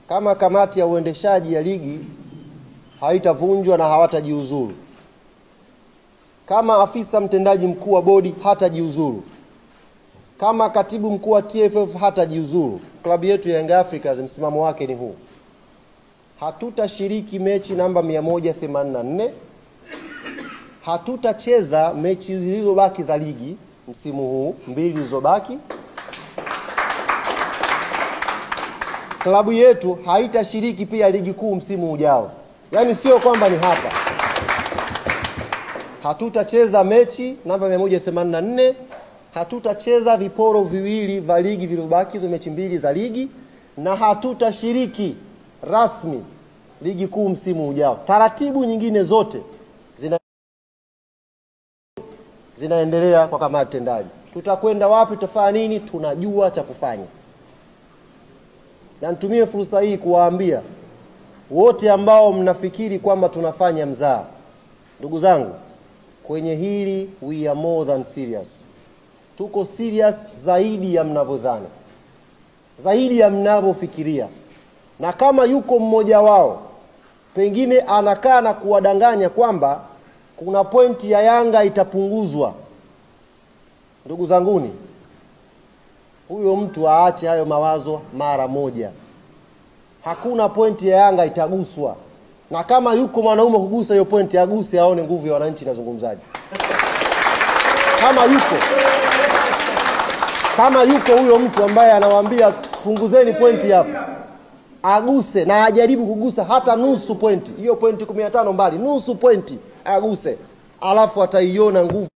kama kamati ya uendeshaji ya ligi haitavunjwa na hawatajiuzuru, kama afisa mtendaji mkuu wa bodi hatajiuzuru, kama katibu mkuu wa TFF hatajiuzuru, klabu yetu ya Young Africans msimamo wake ni huu: hatutashiriki mechi namba 184, hatutacheza mechi zilizobaki za ligi msimu huu, 2 zilizobaki. Klabu yetu haitashiriki pia ligi kuu msimu ujao. Yaani sio kwamba ni hapa. Hatutacheza mechi namba 184, hatutacheza viporo viwili vya ligi vilivyobaki, hizo mechi 2 za ligi, na hatutashiriki rasmi ligi kuu msimu ujao. Taratibu nyingine zote zinaendelea kwa kamati tendaji. Tutakwenda wapi, tutafanya nini, tunajua cha kufanya. Na nitumie fursa hii kuwaambia wote ambao mnafikiri kwamba tunafanya mzaha, ndugu zangu, kwenye hili we are more than serious. Tuko serious zaidi ya mnavyodhani, zaidi ya mnavyofikiria. Na kama yuko mmoja wao pengine anakaa na kuwadanganya kwamba kuna pointi ya Yanga itapunguzwa, ndugu zanguni, huyo mtu aache hayo mawazo mara moja. Hakuna pointi ya Yanga itaguswa. Na kama yuko mwanaume kugusa hiyo pointi, aguse aone nguvu ya wananchi nazungumzaji. Kama yuko huyo mtu ambaye anawaambia punguzeni pointi hapo, aguse na ajaribu kugusa hata nusu pointi. Hiyo pointi 15 mbali, nusu pointi aguse, alafu ataiona nguvu